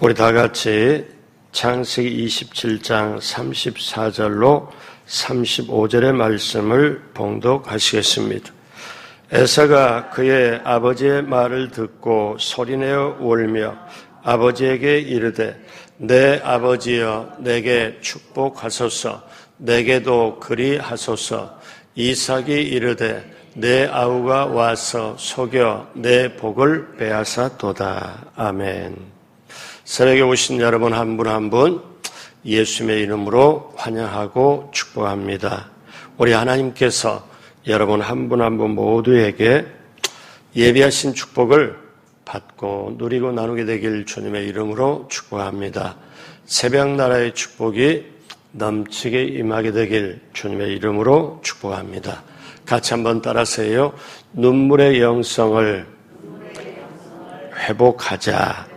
우리 다 같이 창세기 27장 34절로 35절의 말씀을 봉독하시겠습니다. 에사가 그의 아버지의 말을 듣고 소리내어 울며 아버지에게 이르되 내 아버지여 내게 축복하소서 내게도 그리하소서. 이삭이 이르되 내 아우가 와서 속여 내 복을 빼앗았도다. 아멘. 새벽에 오신 여러분 한 분 한 분 예수님의 이름으로 환영하고 축복합니다. 우리 하나님께서 여러분 한 분 한 분 모두에게 예비하신 축복을 받고 누리고 나누게 되길 주님의 이름으로 축복합니다. 새벽 나라의 축복이 넘치게 임하게 되길 주님의 이름으로 축복합니다. 같이 한번 따라서요. 눈물의 영성을 회복하자.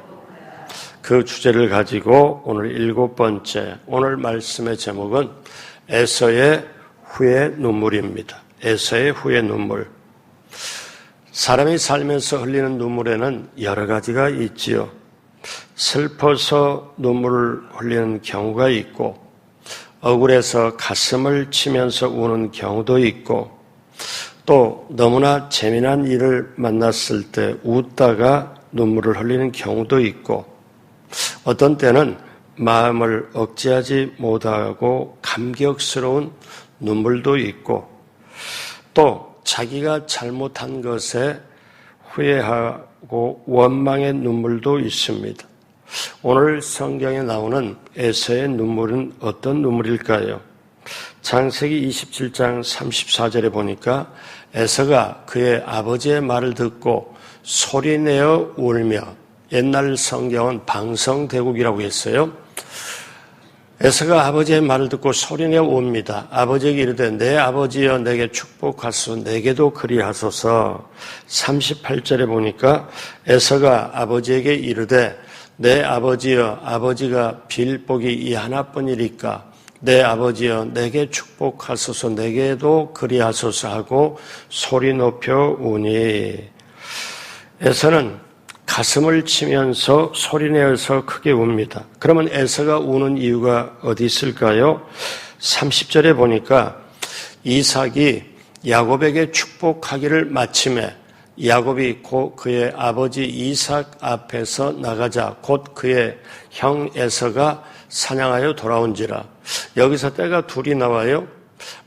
그 주제를 가지고 오늘 7번째, 오늘 말씀의 제목은 에서의 후의 눈물입니다. 에서의 후의 눈물. 사람이 살면서 흘리는 눈물에는 여러 가지가 있지요. 슬퍼서 눈물을 흘리는 경우가 있고, 억울해서 가슴을 치면서 우는 경우도 있고, 또 너무나 재미난 일을 만났을 때 웃다가 눈물을 흘리는 경우도 있고, 어떤 때는 마음을 억제하지 못하고 감격스러운 눈물도 있고, 또 자기가 잘못한 것에 후회하고 원망의 눈물도 있습니다. 오늘 성경에 나오는 에서의 눈물은 어떤 눈물일까요? 창세기 27장 34절에 보니까 에서가 그의 아버지의 말을 듣고 소리내어 울며, 옛날 성경은 방성대국이라고 했어요. 에서가 아버지의 말을 듣고 소리내어 웁니다. 아버지에게 이르되 내 아버지여 내게 축복하소서 내게도 그리하소서. 38절에 보니까 에서가 아버지에게 이르되 내 아버지여 아버지가 빌 복이 이 하나뿐이리까 내 아버지여 내게 축복하소서 내게도 그리하소서 하고 소리 높여 우니. 에서는 가슴을 치면서 소리내어서 크게 웁니다. 그러면 에서가 우는 이유가 어디 있을까요? 30절에 보니까 이삭이 야곱에게 축복하기를 마침에 야곱이 곧 그의 아버지 이삭 앞에서 나가자 곧 그의 형 에서가 사냥하여 돌아온지라. 여기서 때가 둘이 나와요.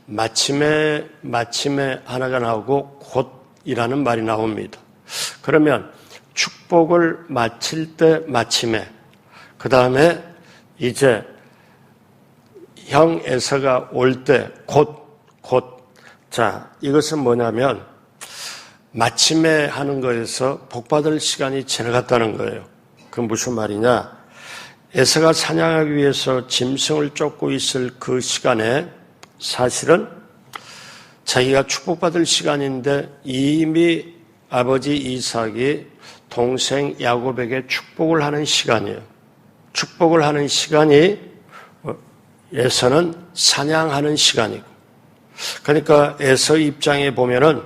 마침에 하나가 나오고 곧이라는 말이 나옵니다. 그러면 축복을 마칠 때 마침에, 그 다음에 이제 형 에서가 올 때 곧. 자, 이것은 뭐냐면 마침에 하는 거에서 복받을 시간이 지나갔다는 거예요. 그건 무슨 말이냐? 에서가 사냥하기 위해서 짐승을 쫓고 있을 그 시간에 사실은 자기가 축복받을 시간인데 이미 아버지 이삭이 동생 야곱에게 축복을 하는 시간이에요. 축복을 하는 시간이 에서는 사냥하는 시간이고, 그러니까 에서 입장에 보면은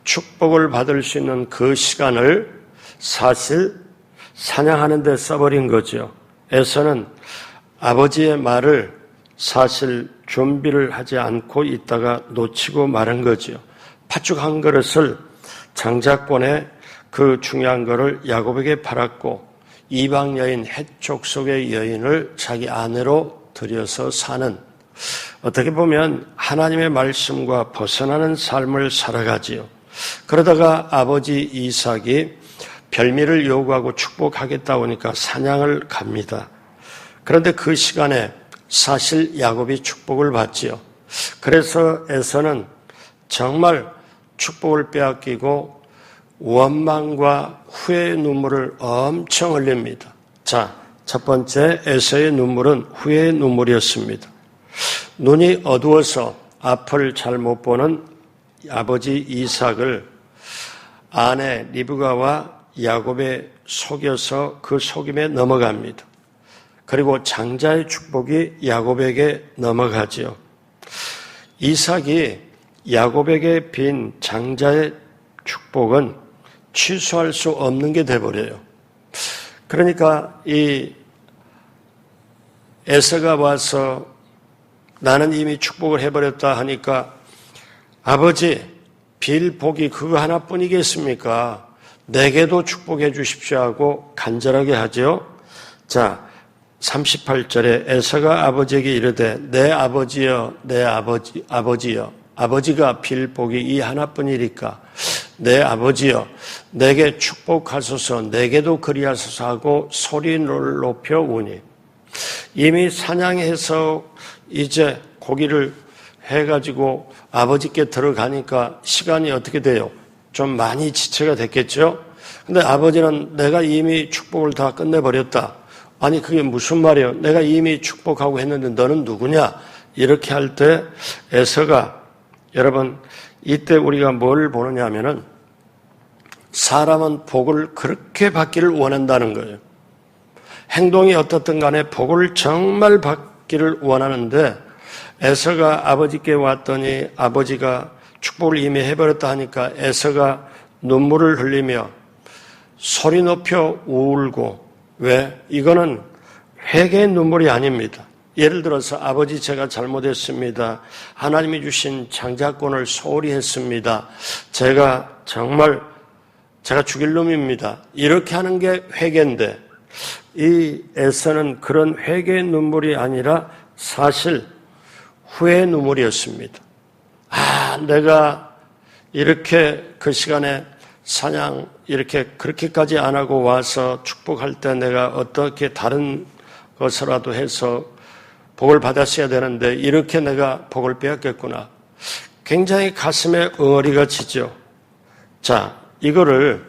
축복을 받을 수 있는 그 시간을 사실 사냥하는 데 써버린 거죠. 에서는 아버지의 말을 사실 준비를 하지 않고 있다가 놓치고 마른 거죠. 팥죽 한 그릇을 장작권에 그 중요한 것을 야곱에게 팔았고 이방 여인 헷족 속의 여인을 자기 아내로 들여서 사는, 어떻게 보면 하나님의 말씀과 벗어나는 삶을 살아가지요. 그러다가 아버지 이삭이 별미를 요구하고 축복하겠다고 하니까 사냥을 갑니다. 그런데 그 시간에 사실 야곱이 축복을 받지요. 그래서 에서는 정말 축복을 빼앗기고 원망과 후회의 눈물을 엄청 흘립니다. 자, 첫 번째 에서의 눈물은 후회의 눈물이었습니다. 눈이 어두워서 앞을 잘 못 보는 아버지 이삭을 아내 리브가와 야곱에 속여서 그 속임에 넘어갑니다. 그리고 장자의 축복이 야곱에게 넘어가죠. 이삭이 야곱에게 빈 장자의 축복은 취소할 수 없는 게 돼버려요. 그러니까 이 에서가 와서 나는 이미 축복을 해버렸다 하니까 아버지 빌 복이 그거 하나뿐이겠습니까? 내게도 축복해 주십시오 하고 간절하게 하죠. 자, 38절에 에서가 아버지에게 이르되 내 아버지여 내 아버지여 아버지가 빌 복이 이 하나뿐이리까 내 아버지여 내게 축복하소서 내게도 그리하소서 하고 소리를 높여 우니 이미 사냥해서 이제 고기를 해가지고 아버지께 들어가니까 시간이 어떻게 돼요? 좀 많이 지체가 됐겠죠? 근데 아버지는 내가 이미 축복을 다 끝내버렸다. 아니 그게 무슨 말이에요? 내가 이미 축복하고 했는데 너는 누구냐? 이렇게 할 때 에서가 여러분 이때 우리가 뭘 보느냐 하면은 사람은 복을 그렇게 받기를 원한다는 거예요. 행동이 어떻든 간에 복을 정말 받기를 원하는데 에서가 아버지께 왔더니 아버지가 축복을 이미 해버렸다 하니까 에서가 눈물을 흘리며 소리 높여 울고 왜? 이거는 회개의 눈물이 아닙니다. 예를 들어서 아버지 제가 잘못했습니다. 하나님이 주신 장자권을 소홀히 했습니다. 제가 죽일 놈입니다. 이렇게 하는 게 회개인데 이 에서는 그런 회개의 눈물이 아니라 사실 후회의 눈물이었습니다. 내가 이렇게 그 시간에 사냥 이렇게 그렇게까지 안 하고 와서 축복할 때 내가 어떻게 다른 것이라도 해서 복을 받았어야 되는데 이렇게 내가 복을 빼앗겼구나. 굉장히 가슴에 응어리가 치죠. 자, 이거를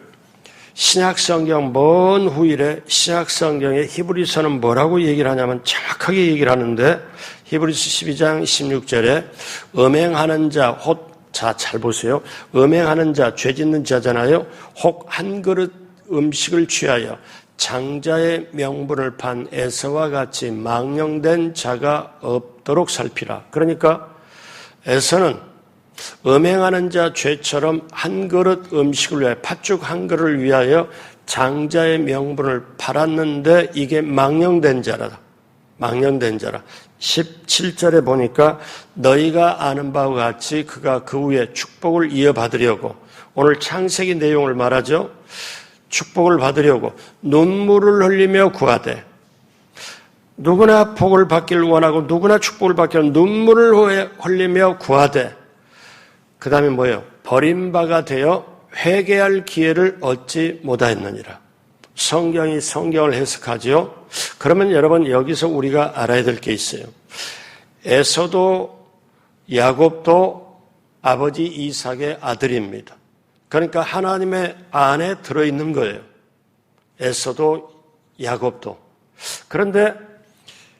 신약성경 먼 후일에 신약성경의 히브리서는 뭐라고 얘기를 하냐면 정확하게 얘기를 하는데 히브리서 12장 16절에 음행하는 자 잘 보세요. 음행하는 자, 죄 짓는 자잖아요. 혹 한 그릇 음식을 취하여 장자의 명분을 판 에서와 같이 망령된 자가 없도록 살피라. 그러니까 에서는 음행하는 자 죄처럼 한 그릇 음식을 위하여 팥죽 한 그릇을 위하여 장자의 명분을 팔았는데 이게 망령된 자라. 망령된 자라. 17절에 보니까 너희가 아는 바와 같이 그가 그 후에 축복을 이어받으려고 오늘 창세기 내용을 말하죠. 축복을 받으려고 눈물을 흘리며 구하되 누구나 복을 받기를 원하고 누구나 축복을 받기를 눈물을 흘리며 구하되 그 다음에 뭐예요? 버림바가 되어 회개할 기회를 얻지 못하였느니라. 성경이 성경을 해석하죠. 그러면 여러분 여기서 우리가 알아야 될 게 있어요. 에서도 야곱도 아버지 이삭의 아들입니다. 그러니까 하나님의 안에 들어있는 거예요. 에서도 야곱도. 그런데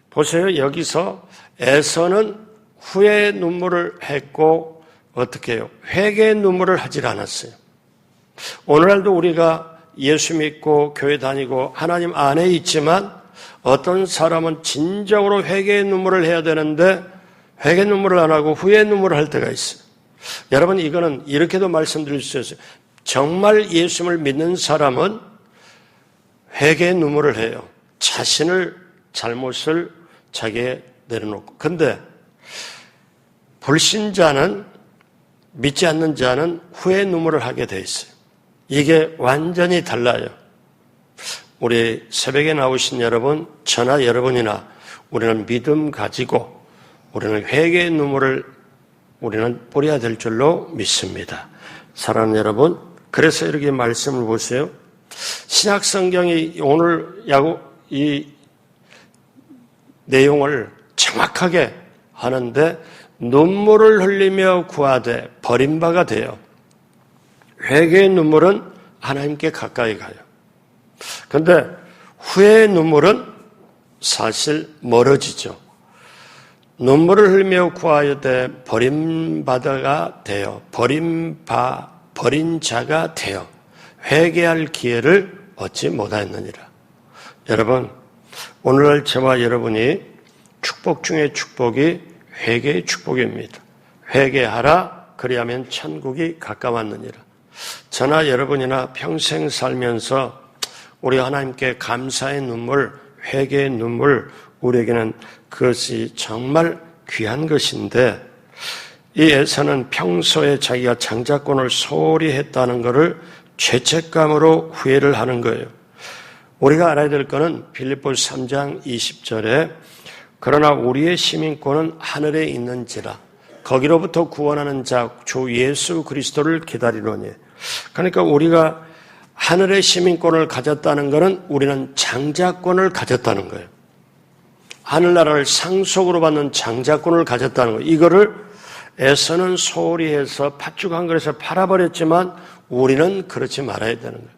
보세요. 여기서 에서는 후회의 눈물을 했고 어떻게 해요? 회개의 눈물을 하질 않았어요. 오늘날도 우리가 예수 믿고 교회 다니고 하나님 안에 있지만 어떤 사람은 진정으로 회개의 눈물을 해야 되는데 회개의 눈물을 안 하고 후회의 눈물을 할 때가 있어요. 여러분 이거는 이렇게도 말씀드릴 수 있어요. 정말 예수를 믿는 사람은 회개의 눈물을 해요. 자신을 잘못을 자기에 내려놓고. 근데 불신자는 믿지 않는 자는 후회의 눈물을 하게 돼 있어요. 이게 완전히 달라요. 우리 새벽에 나오신 여러분, 저나 여러분이나 우리는 믿음 가지고 우리는 회개의 눈물을 우리는 뿌려야 될 줄로 믿습니다. 사랑하는 여러분, 그래서 이렇게 말씀을 보세요. 신약 성경이 오늘 이 내용을 정확하게 하는데 눈물을 흘리며 구하되 버림바가 돼요. 회개의 눈물은 하나님께 가까이 가요. 그런데 후회의 눈물은 사실 멀어지죠. 눈물을 흘리며 구하여되 버림바다가 되어 버린 자가 되어 회개할 기회를 얻지 못하였느니라. 여러분, 오늘날 저와 여러분이 축복 중에 축복이 회개의 축복입니다. 회개하라, 그리하면 천국이 가까웠느니라. 저나 여러분이나 평생 살면서 우리 하나님께 감사의 눈물, 회개의 눈물, 우리에게는 그것이 정말 귀한 것인데, 이 에사는 평소에 자기가 장자권을 소홀히 했다는 것을 죄책감으로 후회를 하는 거예요. 우리가 알아야 될 것은 빌립보서 3장 20절에 그러나 우리의 시민권은 하늘에 있는지라 거기로부터 구원하는 자 주 예수 그리스도를 기다리노니. 그러니까 우리가 하늘의 시민권을 가졌다는 것은 우리는 장자권을 가졌다는 거예요. 하늘나라를 상속으로 받는 장자권을 가졌다는 거예요. 이거를 에서는 소홀히 해서 팥죽한 그릇에 팔아버렸지만 우리는 그렇지 말아야 되는 거예요.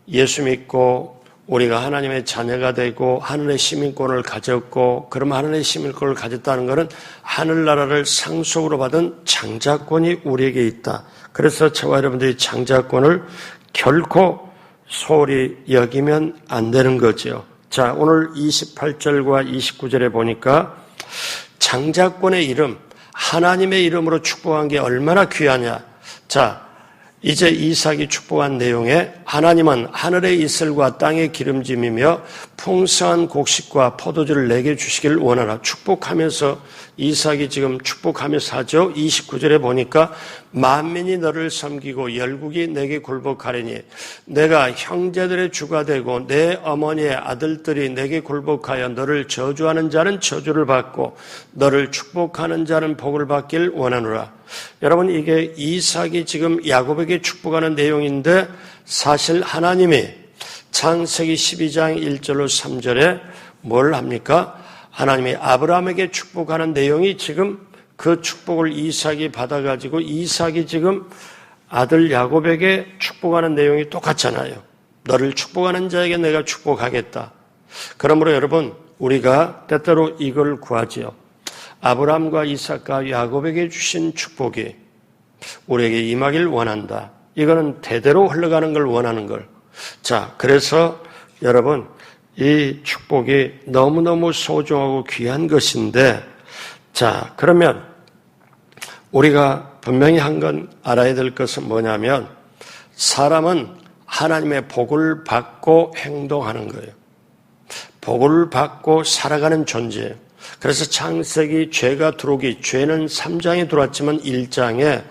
예수 믿고 우리가 하나님의 자녀가 되고 하늘의 시민권을 가졌고, 그럼 하늘의 시민권을 가졌다는 것은 하늘나라를 상속으로 받은 장자권이 우리에게 있다. 그래서 저와 여러분들이 장자권을 결코 소홀히 여기면 안 되는 거죠. 자, 오늘 28절과 29절에 보니까 장자권의 이름, 하나님의 이름으로 축복한 게 얼마나 귀하냐. 자, 이제 이삭이 축복한 내용에 하나님은 하늘의 이슬과 땅의 기름짐이며 풍성한 곡식과 포도주를 내게 주시기를 원하라. 축복하면서 이삭이 지금 축복하면서 하죠. 29절에 보니까 만민이 너를 섬기고 열국이 내게 굴복하리니 내가 형제들의 주가 되고 내 어머니의 아들들이 내게 굴복하여 너를 저주하는 자는 저주를 받고 너를 축복하는 자는 복을 받길 원하노라. 여러분, 이게 이삭이 지금 야곱에게 축복하는 내용인데 사실 하나님이 창세기 12장 1절로 3절에 뭘 합니까? 하나님이 아브라함에게 축복하는 내용이 지금 그 축복을 이삭이 받아가지고 이삭이 지금 아들 야곱에게 축복하는 내용이 똑같잖아요. 너를 축복하는 자에게 내가 축복하겠다. 그러므로 여러분, 우리가 때때로 이걸 구하지요. 아브라함과 이삭과 야곱에게 주신 축복이 우리에게 임하길 원한다. 이거는 대대로 흘러가는 걸 원하는 걸. 자, 그래서 여러분, 이 축복이 너무너무 소중하고 귀한 것인데, 자, 그러면 우리가 분명히 한 건 알아야 될 것은 뭐냐면 사람은 하나님의 복을 받고 행동하는 거예요. 복을 받고 살아가는 존재예요. 그래서 창세기 죄가 들어오기, 죄는 3장에 들어왔지만 1장에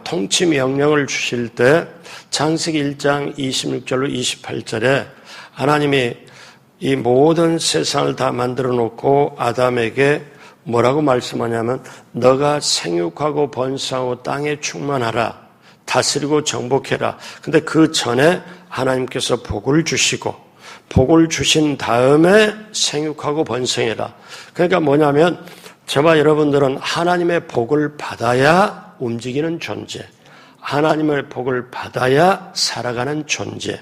통치 명령을 주실 때 창세기 1장 26절로 28절에 하나님이 이 모든 세상을 다 만들어 놓고 아담에게 뭐라고 말씀하냐면 너가 생육하고 번성하고 땅에 충만하라, 다스리고 정복해라. 근데 그 전에 하나님께서 복을 주시고 복을 주신 다음에 생육하고 번성해라. 그러니까 뭐냐면 저와 여러분들은 하나님의 복을 받아야 움직이는 존재, 하나님의 복을 받아야 살아가는 존재.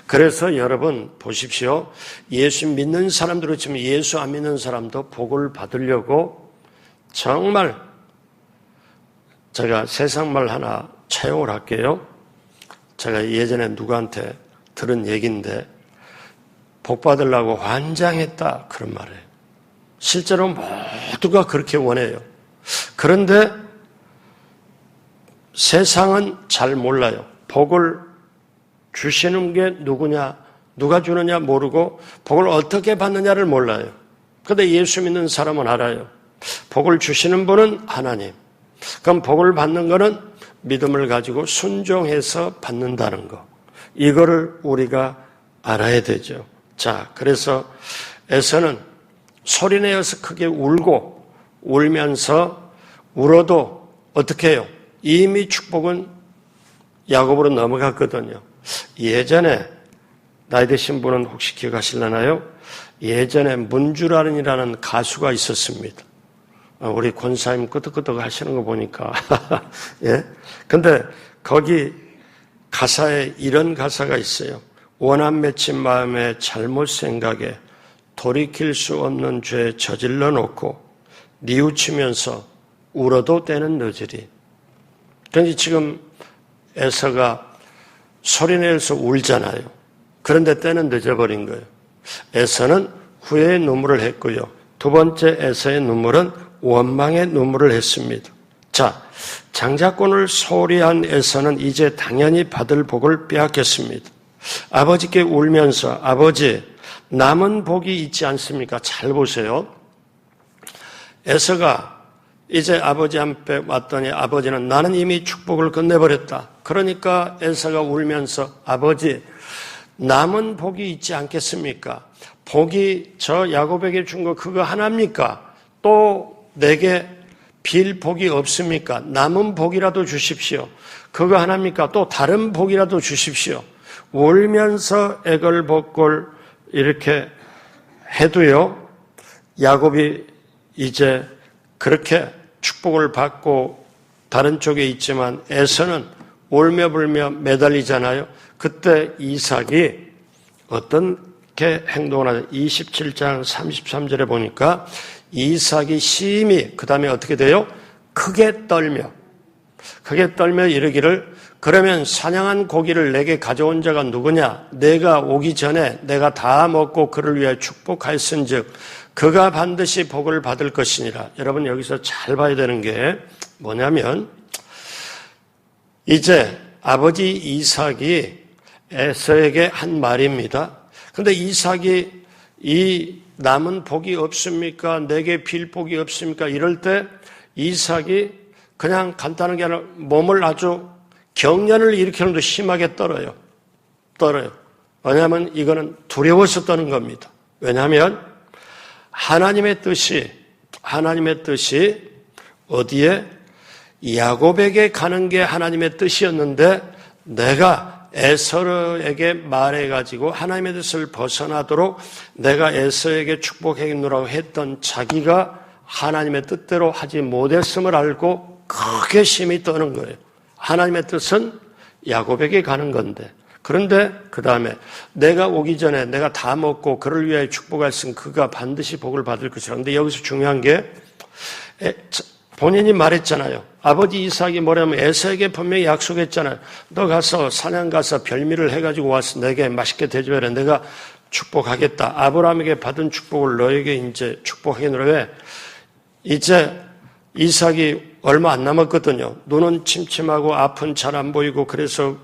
그래서 여러분 보십시오. 예수 믿는 사람도 그렇지만 예수 안 믿는 사람도 복을 받으려고 정말, 제가 세상말 하나 차용을 할게요. 제가 예전에 누구한테 들은 얘기인데 복 받으려고 환장했다, 그런 말이에요. 실제로 모두가 그렇게 원해요. 그런데 세상은 잘 몰라요. 복을 주시는 게 누구냐, 누가 주느냐 모르고 복을 어떻게 받느냐를 몰라요. 그런데 예수 믿는 사람은 알아요. 복을 주시는 분은 하나님. 그럼 복을 받는 거는 믿음을 가지고 순종해서 받는다는 거. 이거를 우리가 알아야 되죠. 자, 그래서 에서는 소리내어서 크게 울고 울면서 울어도 어떻게 해요? 이미 축복은 야곱으로 넘어갔거든요. 예전에 나이 드신 분은 혹시 기억하실려나요? 예전에 문주란이라는 가수가 있었습니다. 우리 권사님 끄덕끄덕 하시는 거 보니까 예. 근데 거기 가사에 이런 가사가 있어요. 원한 맺힌 마음에 잘못 생각에 돌이킬 수 없는 죄 저질러 놓고 뉘우치면서 울어도 때는 늦으리. 그런데 지금 에서가 소리내서 울잖아요. 그런데 때는 늦어버린 거예요. 에서는 후회의 눈물을 했고요. 두 번째 에서의 눈물은 원망의 눈물을 했습니다. 자, 장자권을 소홀히 한 에서는 이제 당연히 받을 복을 빼앗겼습니다. 아버지께 울면서 아버지, 남은 복이 있지 않습니까? 잘 보세요. 에서가 이제 아버지 앞에 왔더니 아버지는 나는 이미 축복을 끝내버렸다. 그러니까 에서가 울면서 아버지 남은 복이 있지 않겠습니까? 복이 저 야곱에게 준 거 그거 하나입니까? 또 내게 빌 복이 없습니까? 남은 복이라도 주십시오. 그거 하나입니까? 또 다른 복이라도 주십시오. 울면서 애걸복걸 이렇게 해도요, 야곱이 이제 그렇게 축복을 받고 다른 쪽에 있지만 에서는 울며 불며 매달리잖아요. 그때 이삭이 어떻게 행동을 하죠? 27장 33절에 보니까 이삭이 심히 그 다음에 어떻게 돼요? 크게 떨며 이르기를 그러면 사냥한 고기를 내게 가져온 자가 누구냐? 내가 오기 전에 내가 다 먹고 그를 위해 축복하였은즉 그가 반드시 복을 받을 것이니라. 여러분 여기서 잘 봐야 되는 게 뭐냐면 이제 아버지 이삭이 에서에게 한 말입니다. 그런데 이삭이 이 남은 복이 없습니까? 내게 빌 복이 없습니까? 이럴 때 이삭이 그냥 간단한 게 아니라 몸을 아주 경련을 일으키는 데 심하게 떨어요. 왜냐하면 이거는 두려워서 떠는 겁니다. 왜냐하면 하나님의 뜻이 어디에? 야곱에게 가는 게 하나님의 뜻이었는데 내가 에서에게 말해가지고 하나님의 뜻을 벗어나도록 내가 에서에게 축복하겠노라고 했던 자기가 하나님의 뜻대로 하지 못했음을 알고 크게 심히 떠는 거예요. 하나님의 뜻은 야곱에게 가는 건데 그런데 그 다음에 내가 오기 전에 내가 다 먹고 그를 위하여 축복했으면 그가 반드시 복을 받을 것이라. 그런데 여기서 중요한 게 본인이 말했잖아요. 아버지 이삭이 뭐냐면 에서에게 분명히 약속했잖아요. 너 가서 사냥 가서 별미를 해가지고 와서 내게 맛있게 대접해라. 내가 축복하겠다. 아브라함에게 받은 축복을 너에게 이제 축복하겠노라. 왜? 이제 이삭이 얼마 안 남았거든요. 눈은 침침하고 앞은 잘 안 보이고 그래서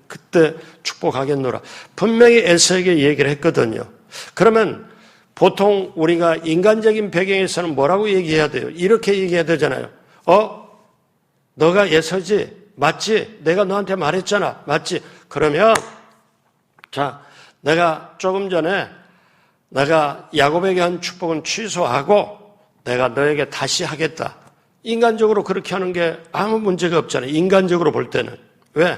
그때 축복하겠노라. 분명히 에서에게 얘기를 했거든요. 그러면 보통 우리가 인간적인 배경에서는 뭐라고 얘기해야 돼요? 이렇게 얘기해야 되잖아요. 너가 에서지? 맞지? 내가 너한테 말했잖아. 맞지? 그러면 자, 내가 조금 전에 내가 야곱에게 한 축복은 취소하고 내가 너에게 다시 하겠다. 인간적으로 그렇게 하는 게 아무 문제가 없잖아요. 인간적으로 볼 때는. 왜?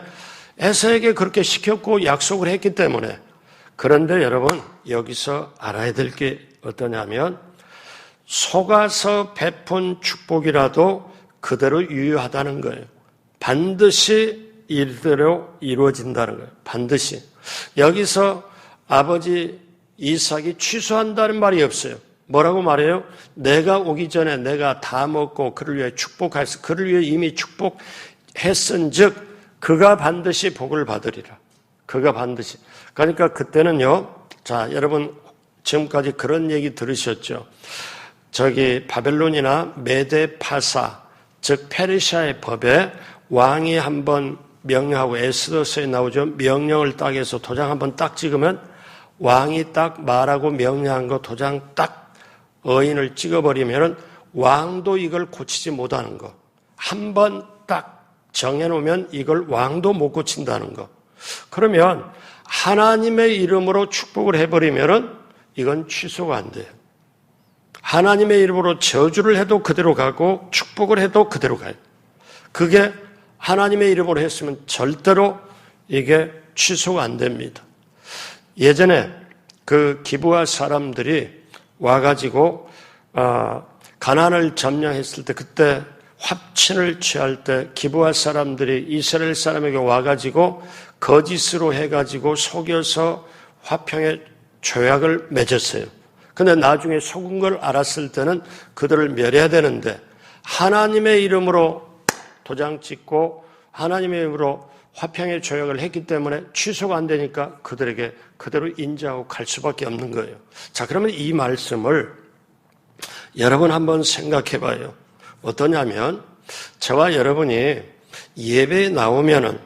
에서에게 그렇게 시켰고 약속을 했기 때문에. 그런데 여러분 여기서 알아야 될 게 어떠냐면 속아서 베푼 축복이라도 그대로 유효하다는 거예요. 반드시 이대로 이루어진다는 거예요. 반드시. 여기서 아버지 이삭이 취소한다는 말이 없어요. 뭐라고 말해요? 내가 오기 전에 내가 다 먹고 그를 위해 축복하였어. 그를 위해 이미 축복했은즉 그가 반드시 복을 받으리라. 그가 반드시. 그러니까 그때는요. 자, 여러분 지금까지 그런 얘기 들으셨죠? 저기 바벨론이나 메데 파사, 즉 페르시아의 법에 왕이 한번 명령하고 에스더서에 나오죠. 명령을 딱 해서 도장 한번 딱 찍으면 왕이 딱 말하고 명령한 거 도장 딱 어인을 찍어버리면 왕도 이걸 고치지 못하는 거. 한 번 딱 정해놓으면 이걸 왕도 못 고친다는 거. 그러면 하나님의 이름으로 축복을 해버리면 이건 취소가 안 돼요. 하나님의 이름으로 저주를 해도 그대로 가고 축복을 해도 그대로 가요. 그게 하나님의 이름으로 했으면 절대로 이게 취소가 안 됩니다. 예전에 그 기브아 사람들이 와가지고 가나안을 점령했을 때 그때 합친을 취할 때 기브아 사람들이 이스라엘 사람에게 와가지고 거짓으로 해가지고 속여서 화평의 조약을 맺었어요. 근데 나중에 속은 걸 알았을 때는 그들을 멸해야 되는데 하나님의 이름으로 도장 찍고 하나님의 이름으로 화평의 조약을 했기 때문에 취소가 안 되니까 그들에게 그대로 인정하고 갈 수밖에 없는 거예요. 자, 그러면 이 말씀을 여러분 한번 생각해 봐요. 어떠냐면 저와 여러분이 예배에 나오면은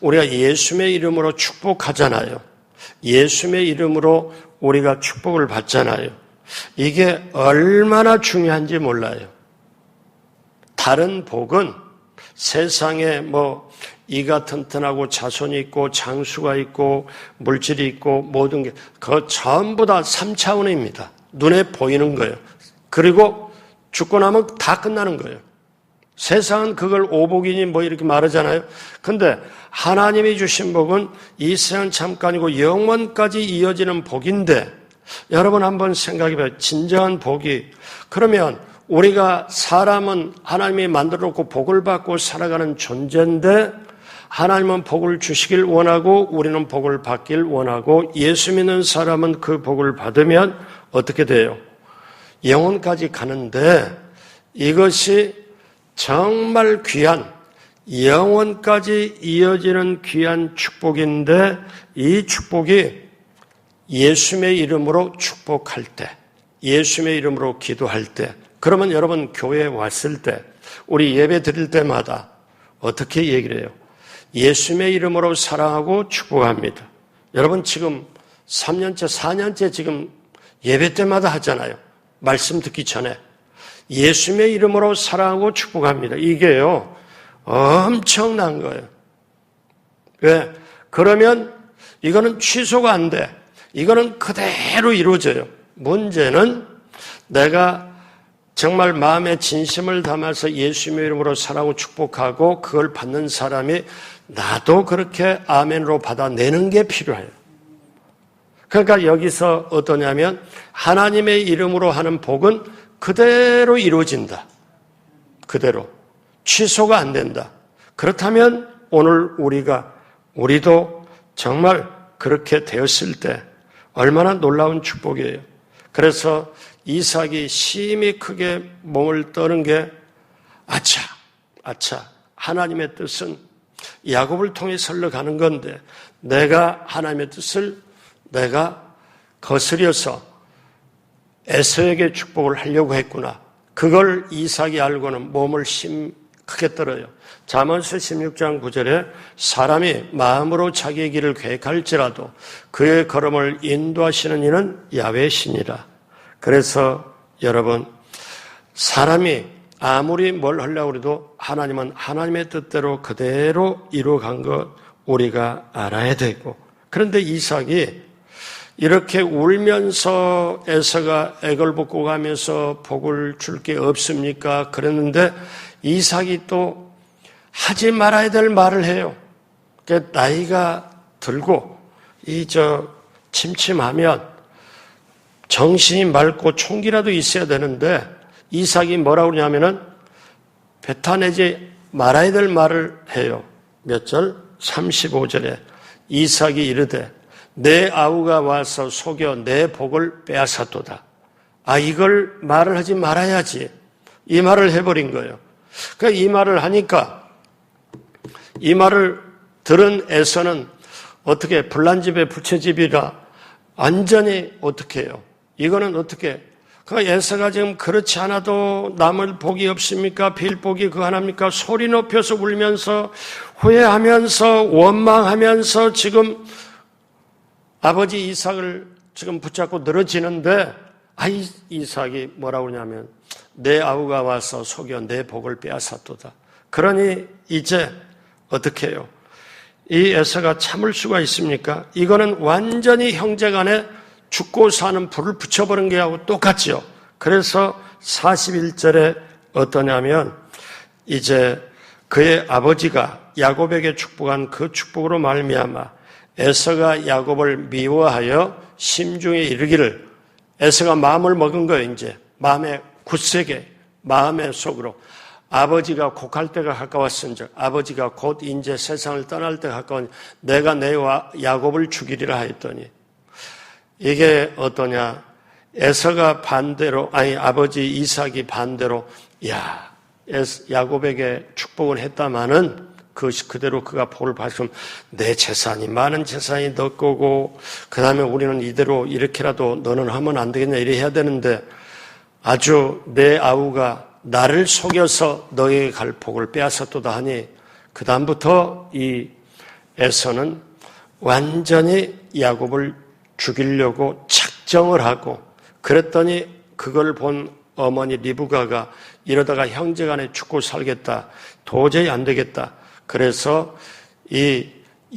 우리가 예수의 이름으로 축복하잖아요. 예수의 이름으로 우리가 축복을 받잖아요. 이게 얼마나 중요한지 몰라요. 다른 복은 세상에 이가 튼튼하고 자손이 있고 장수가 있고 물질이 있고 모든 게 그 전부 다 3차원입니다. 눈에 보이는 거예요. 그리고 죽고 나면 다 끝나는 거예요. 세상은 그걸 오복이니 이렇게 말하잖아요. 근데 하나님이 주신 복은 이 세상 잠깐이고 영원까지 이어지는 복인데 여러분 한번 생각해봐요. 진정한 복이 그러면 우리가 사람은 하나님이 만들어 놓고 복을 받고 살아가는 존재인데 하나님은 복을 주시길 원하고 우리는 복을 받길 원하고 예수 믿는 사람은 그 복을 받으면 어떻게 돼요? 영혼까지 가는데 이것이 정말 귀한 영혼까지 이어지는 귀한 축복인데 이 축복이 예수님의 이름으로 축복할 때 예수님의 이름으로 기도할 때 그러면 여러분 교회에 왔을 때 우리 예배 드릴 때마다 어떻게 얘기를 해요? 예수님의 이름으로 사랑하고 축복합니다. 여러분 지금 3년째 4년째 지금 예배 때마다 하잖아요. 말씀 듣기 전에 예수님의 이름으로 사랑하고 축복합니다. 이게요 엄청난 거예요. 왜? 그러면 이거는 취소가 안 돼. 이거는 그대로 이루어져요. 문제는 내가 정말 마음에 진심을 담아서 예수님의 이름으로 사랑하고 축복하고 그걸 받는 사람이 나도 그렇게 아멘으로 받아내는 게 필요해요. 그러니까 여기서 어떠냐면 하나님의 이름으로 하는 복은 그대로 이루어진다. 그대로. 취소가 안 된다. 그렇다면 오늘 우리도 정말 그렇게 되었을 때 얼마나 놀라운 축복이에요. 그래서 이삭이 심히 크게 몸을 떠는 게 아차 하나님의 뜻은 야곱을 통해 흘러가는 건데 내가 하나님의 뜻을 내가 거스려서 에서에게 축복을 하려고 했구나. 그걸 이삭이 알고는 몸을 크게 떨어요. 잠언서 16장 9절에 사람이 마음으로 자기의 길을 계획할지라도 그의 걸음을 인도하시는 이는 야훼시니라. 그래서 여러분 사람이 아무리 뭘 하려고 해도 하나님은 하나님의 뜻대로 그대로 이루어간 것 우리가 알아야 되고 그런데 이삭이 이렇게 울면서 에서가 애걸 벗고 가면서 복을 줄 게 없습니까? 그랬는데 이삭이 또 하지 말아야 될 말을 해요. 그러니까 나이가 들고 침침하면 정신이 맑고 총기라도 있어야 되는데 이삭이 뭐라고 그러냐면은 뱉어내지 말아야 될 말을 해요. 몇 절? 35절에 이삭이 이르되 내 아우가 와서 속여 내 복을 빼앗았도다. 이걸 말을 하지 말아야지. 이 말을 해버린 거예요. 그러니까 이 말을 하니까 이 말을 들은 에서는 어떻게 불난집에 부채집이라 완전히 어떻게 해요? 이거는 어떻게 그러니까 에서가 지금 그렇지 않아도 남을 복이 없습니까? 빌 복이 그거 하나입니까? 소리 높여서 울면서 후회하면서 원망하면서 지금 아버지 이삭을 지금 붙잡고 늘어지는데 이삭이 뭐라고 그러냐면 내 아우가 와서 속여 내 복을 빼앗았도다. 그러니 이제 어떻게 해요? 이 에서가 참을 수가 있습니까? 이거는 완전히 형제간에 죽고 사는 불을 붙여버린 게하고 똑같죠. 그래서 41절에 어떠냐면 이제 그의 아버지가 야곱에게 축복한 그 축복으로 말미암아 에서가 야곱을 미워하여 심중에 이르기를 에서가 마음을 먹은 거예요. 이제 마음에 굳세게 마음의 속으로 아버지가 곡할 때가 가까웠은즉 아버지가 곧 이제 세상을 떠날 때가 가까운 내가 내와 야곱을 죽이리라 하였더니 이게 어떠냐? 에서가 반대로 아버지 이삭이 반대로 야곱에게 축복을 했다마는 그대로 그가 복을 받으면 내 재산이 많은 재산이 너 거고 그 다음에 우리는 이대로 이렇게라도 너는 하면 안 되겠냐 이래 해야 되는데 아주 내 아우가 나를 속여서 너에게 갈 복을 빼앗았도다 하니 그 다음부터 이 에서는 완전히 야곱을 죽이려고 작정을 하고 그랬더니 그걸 본 어머니 리브가가 이러다가 형제간에 죽고 살겠다. 도저히 안 되겠다. 그래서 이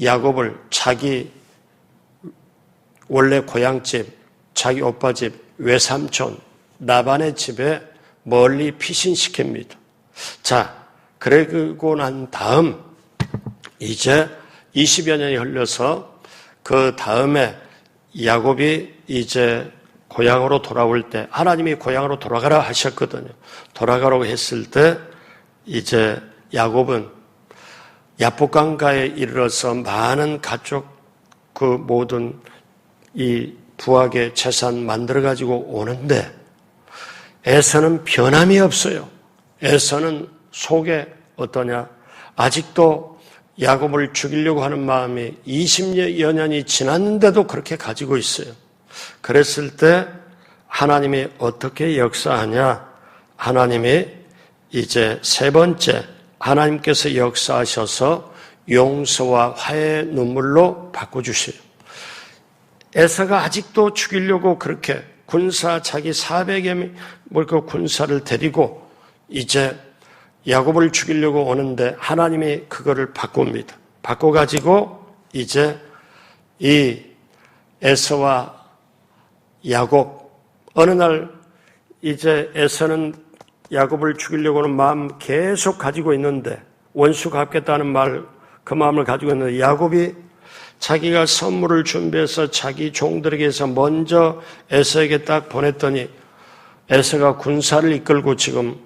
야곱을 자기 원래 고향집, 자기 오빠 집, 외삼촌 라반의 집에 멀리 피신시킵니다. 자, 그러고 난 다음 이제 20여 년이 흘러서 그 다음에 야곱이 이제 고향으로 돌아올 때 하나님이 고향으로 돌아가라 하셨거든요. 돌아가라고 했을 때 이제 야곱은 야복강가에 이르러서 많은 가족 그 모든 이 부하의 재산 만들어 가지고 오는데 에서는 변함이 없어요. 에서는 속에 어떠냐? 아직도 야곱을 죽이려고 하는 마음이 20여 년이 지났는데도 그렇게 가지고 있어요. 그랬을 때 하나님이 어떻게 역사하냐? 하나님이 이제 세 번째 하나님께서 역사하셔서 용서와 화해의 눈물로 바꿔주세요. 에서가 아직도 죽이려고 그렇게 군사 자기 400여 그 군사를 데리고 이제 야곱을 죽이려고 오는데 하나님이 그거를 바꿉니다. 바꿔가지고 이제 이 에서와 야곱 어느 날 이제 에서는 야곱을 죽이려고 하는 마음 계속 가지고 있는데 원수가 갚겠다는 그 마음을 가지고 있는데 야곱이 자기가 선물을 준비해서 자기 종들에게서 먼저 에서에게 딱 보냈더니 에서가 군사를 이끌고 지금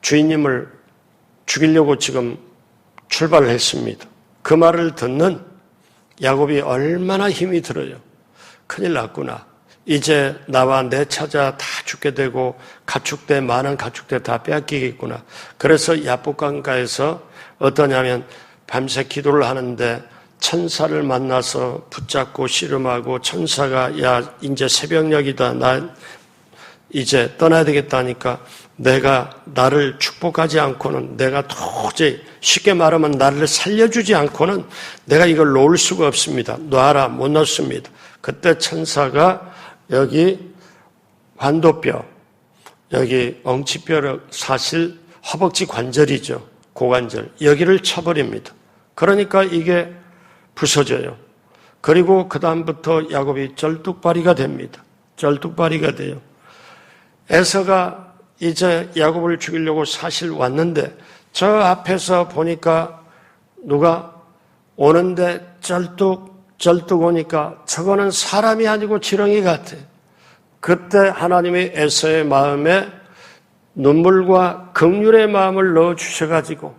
주인님을 죽이려고 지금 출발을 했습니다. 그 말을 듣는 야곱이 얼마나 힘이 들어요. 큰일 났구나. 이제 나와 내 처자 다 죽게 되고 가축대 많은 가축대 다 빼앗기겠구나. 그래서 야복강가에서 어떠냐면 밤새 기도를 하는데 천사를 만나서 붙잡고 씨름하고 천사가 야 이제 새벽녘이다. 나 이제 떠나야 되겠다니까 내가 나를 축복하지 않고는 내가 도저히 쉽게 말하면 나를 살려주지 않고는 내가 이걸 놓을 수가 없습니다. 놔라 못 놓습니다. 그때 천사가 여기 환도뼈 여기 엉치뼈를 사실 허벅지 관절이죠. 고관절 여기를 쳐버립니다. 그러니까 이게 부서져요. 그리고 그 다음부터 야곱이 쩔뚝발이가 됩니다. 쩔뚝발이가 돼요. 에서가 이제 야곱을 죽이려고 사실 왔는데 저 앞에서 보니까 누가 오는데 쩔뚝 오니까 저거는 사람이 아니고 지렁이 같아. 그때 하나님이 에서의 마음에 눈물과 긍휼의 마음을 넣어주셔가지고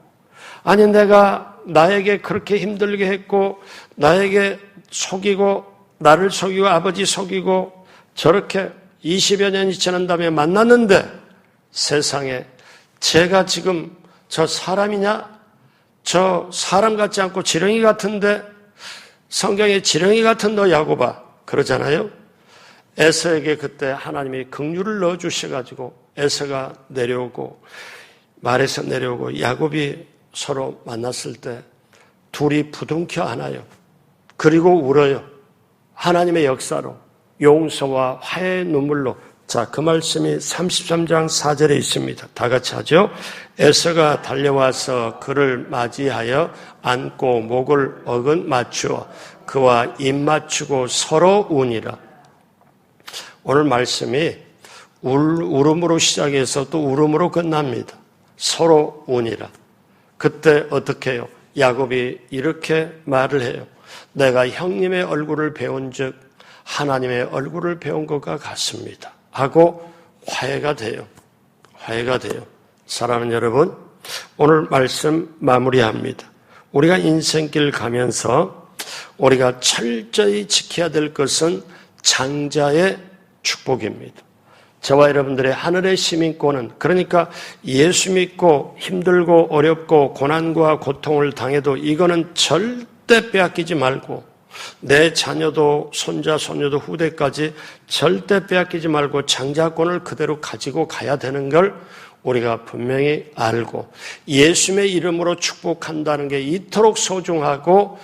아니 내가 나에게 그렇게 힘들게 했고 나에게 속이고 나를 속이고 아버지 속이고 저렇게 20여 년이 지난 다음에 만났는데 세상에 제가 지금 저 사람이냐? 저 사람 같지 않고 지렁이 같은데 성경에 지렁이 같은 너 야곱아 그러잖아요. 에서에게 그때 하나님이 긍휼을 넣어주셔가지고 에서가 내려오고 말에서 내려오고 야곱이 서로 만났을 때 둘이 부둥켜 안아요. 그리고 울어요. 하나님의 역사로 용서와 화해의 눈물로. 자, 그 말씀이 33장 4절에 있습니다. 다 같이 하죠. 에서가 달려와서 그를 맞이하여 안고 목을 어긋 맞추어 그와 입 맞추고 서로 우니라. 오늘 말씀이 울음으로 시작해서 또 울음으로 끝납니다. 서로 우니라. 그때 어떻게 해요? 야곱이 이렇게 말을 해요. 내가 형님의 얼굴을 배운 즉 하나님의 얼굴을 배운 것과 같습니다. 하고 화해가 돼요. 화해가 돼요. 사랑하는 여러분, 오늘 말씀 마무리합니다. 우리가 인생길 가면서 우리가 철저히 지켜야 될 것은 장자의 축복입니다. 저와 여러분들의 하늘의 시민권은 그러니까 예수 믿고 힘들고 어렵고 고난과 고통을 당해도 이거는 절대 빼앗기지 말고 내 자녀도 손자 손녀도 후대까지 절대 빼앗기지 말고 장자권을 그대로 가지고 가야 되는 걸 우리가 분명히 알고 예수님의 이름으로 축복한다는 게 이토록 소중하고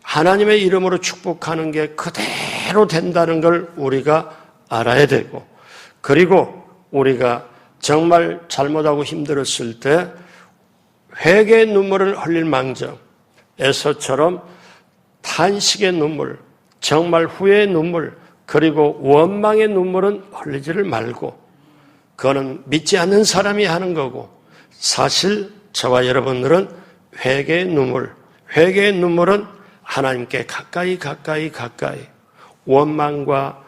하나님의 이름으로 축복하는 게 그대로 된다는 걸 우리가 알아야 되고, 그리고 우리가 정말 잘못하고 힘들었을 때 회개의 눈물을 흘릴 망정, 에서처럼 탄식의 눈물, 정말 후회의 눈물, 그리고 원망의 눈물은 흘리지를 말고, 그거는 믿지 않는 사람이 하는 거고, 사실 저와 여러분들은 회개의 눈물은 하나님께 가까이, 원망과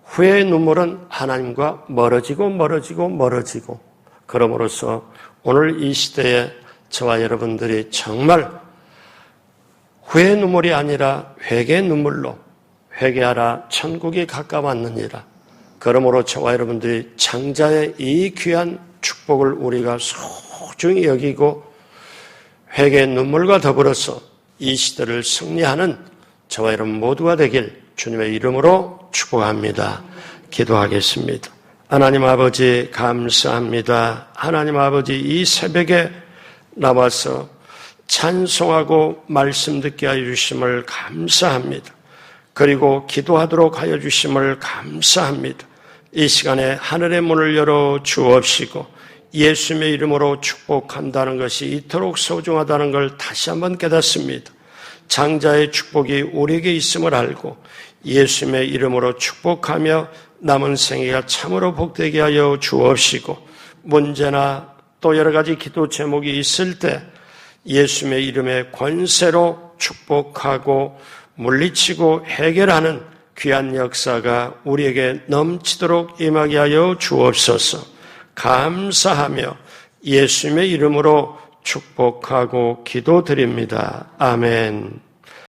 후회의 눈물은 하나님과 멀어지고, 그럼으로써 오늘 이 시대에 저와 여러분들이 정말 후회의 눈물이 아니라 회개의 눈물로 회개하라 천국이 가까웠느니라. 그러므로 저와 여러분들이 창자의 이 귀한 축복을 우리가 소중히 여기고 회개의 눈물과 더불어서 이 시대를 승리하는 저와 여러분 모두가 되길 주님의 이름으로 축복합니다. 기도하겠습니다. 하나님 아버지 감사합니다. 하나님 아버지 이 새벽에 나와서 찬송하고 말씀 듣게 하여 주심을 감사합니다. 그리고 기도하도록 하여 주심을 감사합니다. 이 시간에 하늘의 문을 열어 주옵시고 예수님의 이름으로 축복한다는 것이 이토록 소중하다는 걸 다시 한번 깨닫습니다. 장자의 축복이 우리에게 있음을 알고 예수님의 이름으로 축복하며 남은 생애가 참으로 복되게 하여 주옵시고, 문제나 또 여러 가지 기도 제목이 있을 때 예수님의 이름의 권세로 축복하고 물리치고 해결하는 귀한 역사가 우리에게 넘치도록 임하게 하여 주옵소서. 감사하며 예수님의 이름으로 축복하고 기도드립니다. 아멘.